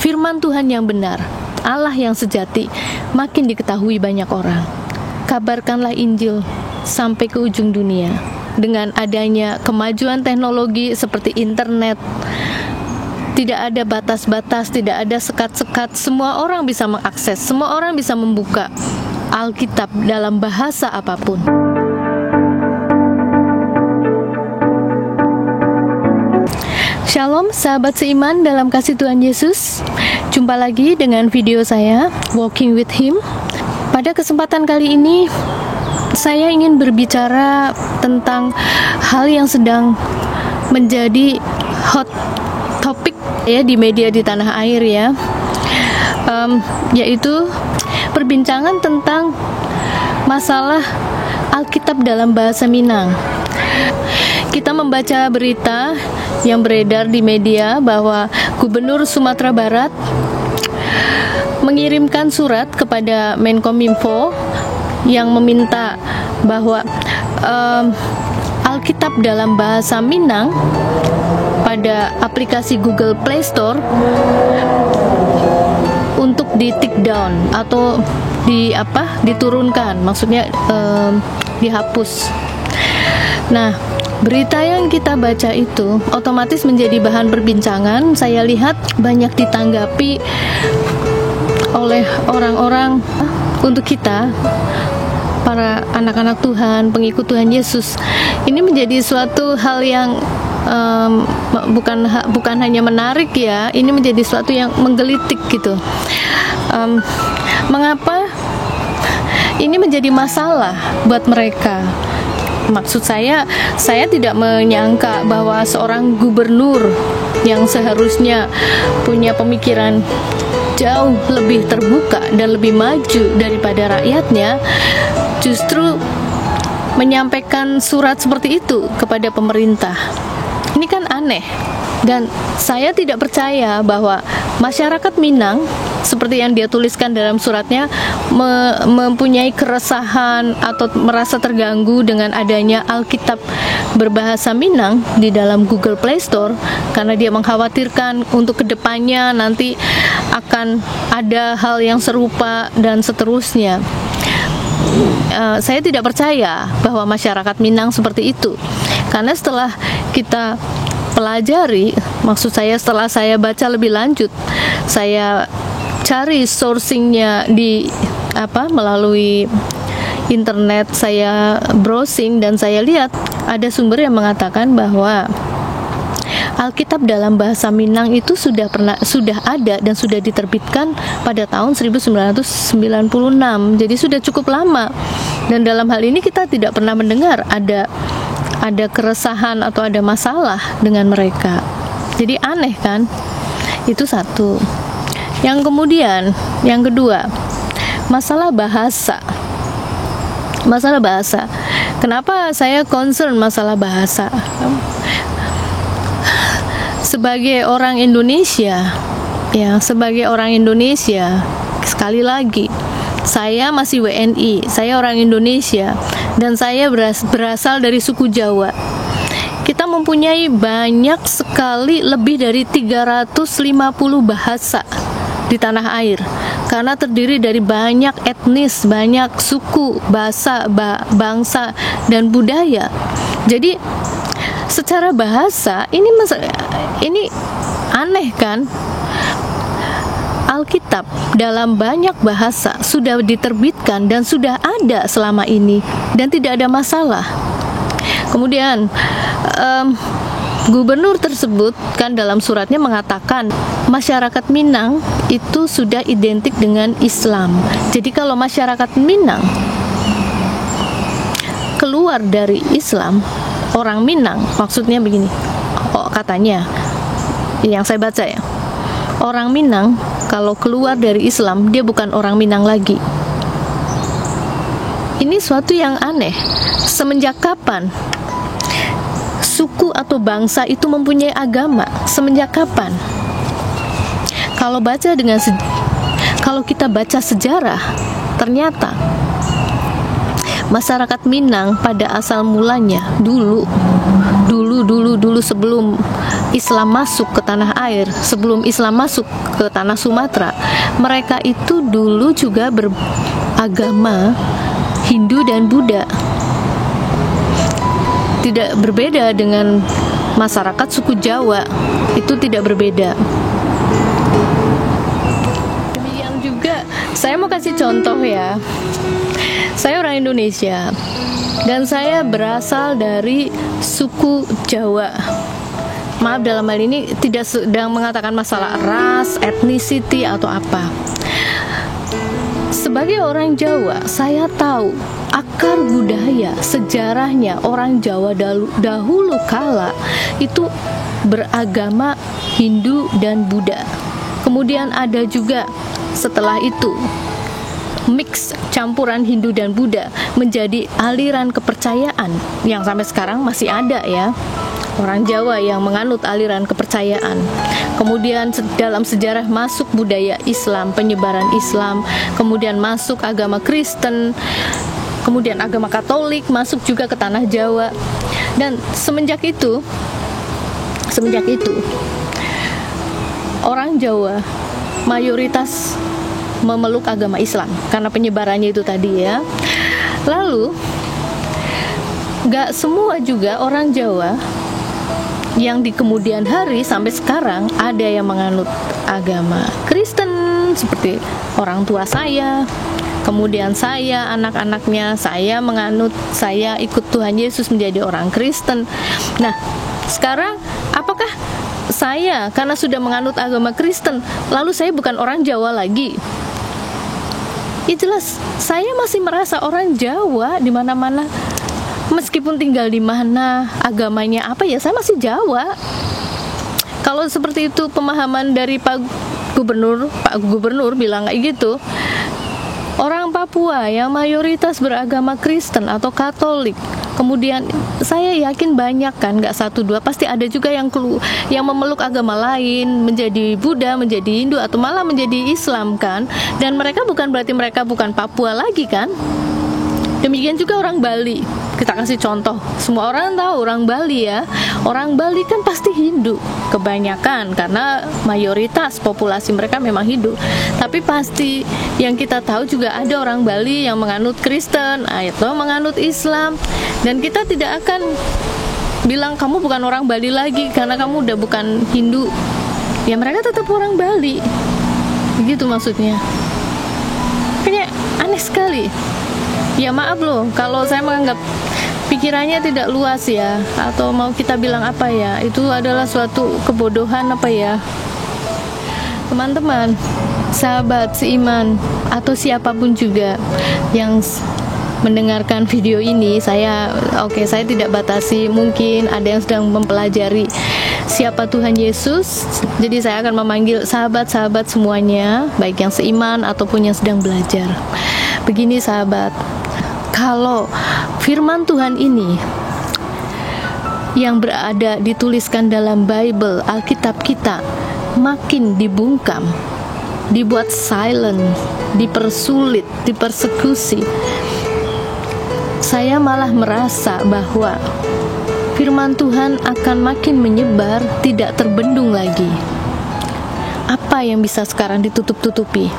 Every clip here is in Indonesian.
firman Tuhan yang benar, Allah yang sejati, makin diketahui banyak orang. Kabarkanlah Injil sampai ke ujung dunia. Dengan adanya kemajuan teknologi seperti internet, tidak ada batas-batas, tidak ada sekat-sekat, semua orang bisa mengakses, semua orang bisa membuka Alkitab dalam bahasa apapun. Shalom sahabat seiman dalam kasih Tuhan Yesus. Jumpa lagi dengan video saya Walking with Him. Pada kesempatan kali ini saya ingin berbicara tentang hal yang sedang menjadi hot topic ya di media di tanah air ya, yaitu perbincangan tentang masalah Alkitab dalam bahasa Minang. Kita membaca berita yang beredar di media bahwa Gubernur Sumatera Barat mengirimkan surat kepada Menkominfo yang meminta bahwa Alkitab dalam bahasa Minang pada aplikasi Google Play Store untuk di take down atau diturunkan, maksudnya dihapus. Nah, berita yang kita baca itu otomatis menjadi bahan perbincangan. Saya lihat banyak ditanggapi oleh orang-orang untuk kita, para anak-anak Tuhan, pengikut Tuhan Yesus. Ini menjadi suatu hal yang bukan hanya menarik ya, ini menjadi suatu yang menggelitik gitu. Mengapa ini menjadi masalah buat mereka? Maksud saya tidak menyangka bahwa seorang gubernur yang seharusnya punya pemikiran jauh lebih terbuka dan lebih maju daripada rakyatnya, justru menyampaikan surat seperti itu kepada pemerintah. Ini kan aneh. Dan saya tidak percaya bahwa masyarakat Minang, seperti yang dia tuliskan dalam suratnya, mempunyai keresahan atau merasa terganggu dengan adanya Alkitab berbahasa Minang di dalam Google Play Store, karena dia mengkhawatirkan untuk kedepannya nanti akan ada hal yang serupa dan seterusnya. Saya tidak percaya bahwa masyarakat Minang seperti itu, karena setelah kita pelajari, maksud saya setelah saya baca lebih lanjut, saya cari sourcingnya di melalui internet, saya browsing dan saya lihat ada sumber yang mengatakan bahwa Alkitab dalam bahasa Minang itu sudah ada dan sudah diterbitkan pada tahun 1996. Jadi sudah cukup lama. Dan dalam hal ini kita tidak pernah mendengar ada keresahan atau ada masalah dengan mereka. Jadi aneh kan? Itu satu. Yang kedua, masalah bahasa. Masalah bahasa. Kenapa saya concern masalah bahasa? Sebagai orang Indonesia, sekali lagi, saya masih WNI, saya orang Indonesia, dan saya berasal dari suku Jawa. Kita mempunyai banyak sekali, lebih dari 350 bahasa di tanah air, karena terdiri dari banyak etnis, banyak suku, bahasa, bangsa, dan budaya. Jadi secara bahasa ini aneh kan? Alkitab dalam banyak bahasa sudah diterbitkan dan sudah ada selama ini dan tidak ada masalah. Kemudian gubernur tersebut kan dalam suratnya mengatakan masyarakat Minang itu sudah identik dengan Islam. Jadi kalau masyarakat Minang keluar dari Islam, orang Minang, maksudnya begini, katanya yang saya baca ya, orang Minang kalau keluar dari Islam, dia bukan orang Minang lagi. Ini suatu yang aneh. Semenjak kapan suku atau bangsa itu mempunyai agama? Semenjak kapan? Kalau kita baca sejarah, ternyata masyarakat Minang pada asal mulanya dulu sebelum Islam masuk ke tanah air, sebelum Islam masuk ke tanah Sumatera, mereka itu dulu juga beragama Hindu dan Buddha. Tidak berbeda dengan masyarakat suku Jawa, itu tidak berbeda. Demikian juga, saya mau kasih contoh ya. Saya orang Indonesia dan saya berasal dari suku Jawa. Maaf, dalam hal ini tidak sedang mengatakan masalah ras, ethnicity atau apa. Sebagai orang Jawa, saya tahu akar budaya, sejarahnya orang Jawa dahulu kala itu beragama Hindu dan Buddha. Kemudian ada juga setelah itu mix campuran Hindu dan Buddha menjadi aliran kepercayaan yang sampai sekarang masih ada ya. Orang Jawa yang menganut aliran kepercayaan. Kemudian dalam sejarah masuk budaya Islam, penyebaran Islam, kemudian masuk agama Kristen, kemudian agama Katolik masuk juga ke tanah Jawa. Dan semenjak itu orang Jawa mayoritas memeluk agama Islam karena penyebarannya itu tadi ya. Lalu gak semua juga orang Jawa yang di kemudian hari sampai sekarang ada yang menganut agama Kristen seperti orang tua saya. Kemudian saya, anak-anaknya, saya ikut Tuhan Yesus menjadi orang Kristen. Nah, sekarang apakah saya karena sudah menganut agama Kristen lalu saya bukan orang Jawa lagi? Ya jelas, saya masih merasa orang Jawa di mana-mana. Meskipun tinggal di mana, agamanya apa ya, saya masih Jawa. Kalau seperti itu pemahaman dari Pak Gubernur bilang kayak gitu. Orang Papua yang mayoritas beragama Kristen atau Katolik, kemudian saya yakin banyak kan, nggak satu dua, pasti ada juga yang memeluk agama lain, menjadi Buddha, menjadi Hindu, atau malah menjadi Islam kan. Dan mereka bukan berarti mereka bukan Papua lagi kan. Demikian juga orang Bali. Kita kasih contoh, semua orang tahu orang Bali ya. Orang Bali kan pasti Hindu kebanyakan karena mayoritas populasi mereka memang Hindu. Tapi pasti yang kita tahu juga ada orang Bali yang menganut Kristen atau menganut Islam. Dan kita tidak akan bilang kamu bukan orang Bali lagi karena kamu udah bukan Hindu. Ya mereka tetap orang Bali. Begitu maksudnya. Kayaknya aneh sekali. Ya maaf loh kalau saya menganggap pikirannya tidak luas ya, atau mau kita bilang apa ya, itu adalah suatu kebodohan apa ya. Teman-teman, sahabat seiman atau siapapun juga yang mendengarkan video ini, saya tidak batasi, mungkin ada yang sedang mempelajari siapa Tuhan Yesus. Jadi saya akan memanggil sahabat-sahabat semuanya, baik yang seiman ataupun yang sedang belajar. Begini sahabat, kalau firman Tuhan ini yang dituliskan dalam Bible, Alkitab kita, makin dibungkam, dibuat silent, dipersulit, dipersekusi, saya malah merasa bahwa firman Tuhan akan makin menyebar, tidak terbendung lagi. Apa yang bisa sekarang ditutup-tutupi?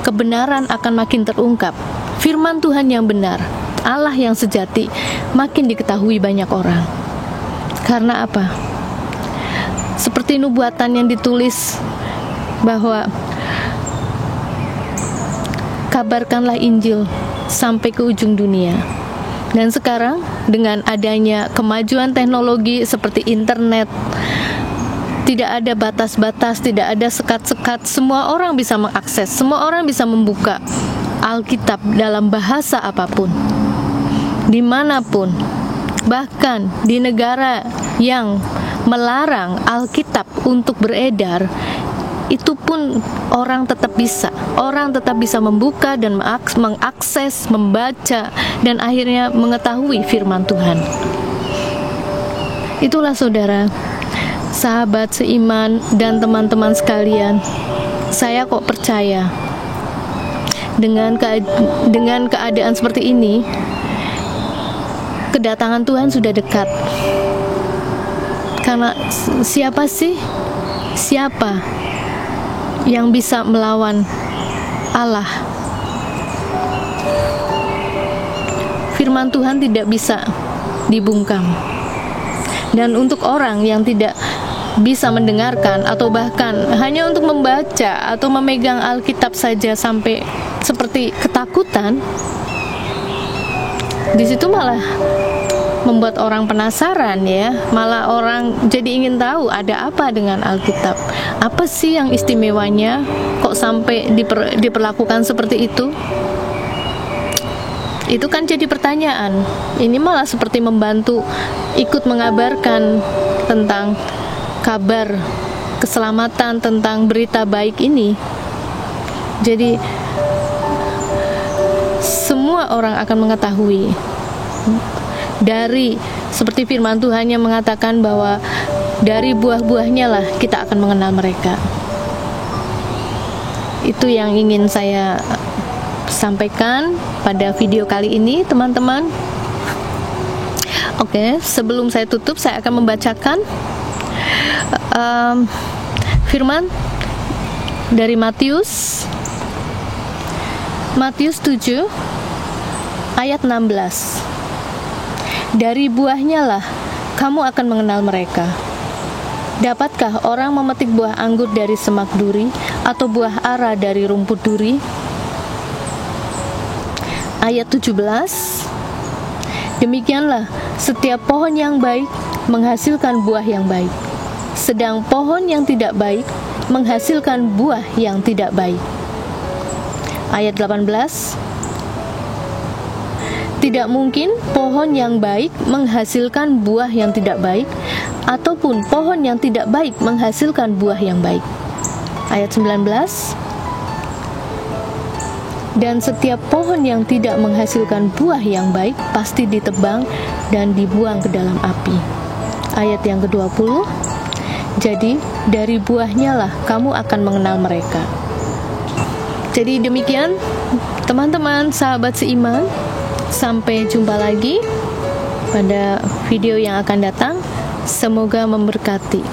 Kebenaran akan makin terungkap. Firman Tuhan yang benar, Allah yang sejati, makin diketahui banyak orang. Karena apa? Seperti nubuatan yang ditulis bahwa kabarkanlah Injil sampai ke ujung dunia. Dan sekarang dengan adanya kemajuan teknologi seperti internet, tidak ada batas-batas, tidak ada sekat-sekat, semua orang bisa mengakses, semua orang bisa membuka Alkitab dalam bahasa apapun, dimanapun. Bahkan di negara yang melarang Alkitab untuk beredar, itu pun orang tetap bisa membuka dan mengakses, membaca, dan akhirnya mengetahui firman Tuhan. Itulah saudara, sahabat seiman dan teman-teman sekalian, saya kok percaya dengan keadaan seperti ini, kedatangan Tuhan sudah dekat. Karena siapa yang bisa melawan Allah? Firman Tuhan tidak bisa dibungkam. Dan untuk orang yang tidak bisa mendengarkan atau bahkan hanya untuk membaca atau memegang Alkitab saja sampai seperti ketakutan, di situ malah membuat orang penasaran ya, malah orang jadi ingin tahu ada apa dengan Alkitab. Apa sih yang istimewanya kok sampai diperlakukan seperti itu? Itu kan jadi pertanyaan. Ini malah seperti membantu ikut mengabarkan tentang kabar keselamatan, tentang berita baik ini. Jadi semua orang akan mengetahui dari seperti firman Tuhan yang mengatakan bahwa dari buah-buahnya lah kita akan mengenal mereka. Itu yang ingin saya sampaikan pada video kali ini, teman-teman. Oke, sebelum saya tutup, saya akan membacakan firman dari Matius 7 ayat 16. Dari buahnya lah kamu akan mengenal mereka. Dapatkah orang memetik buah anggur dari semak duri atau buah ara dari rumput duri? Ayat 17. Demikianlah setiap pohon yang baik menghasilkan buah yang baik, sedang pohon yang tidak baik menghasilkan buah yang tidak baik. Ayat 18. Tidak mungkin pohon yang baik menghasilkan buah yang tidak baik, ataupun pohon yang tidak baik menghasilkan buah yang baik. Ayat 19. Dan setiap pohon yang tidak menghasilkan buah yang baik pasti ditebang dan dibuang ke dalam api. Ayat yang ke-20. Jadi dari buahnya lah kamu akan mengenal mereka. Jadi demikian teman-teman, sahabat seiman. Sampai jumpa lagi pada video yang akan datang. Semoga memberkati.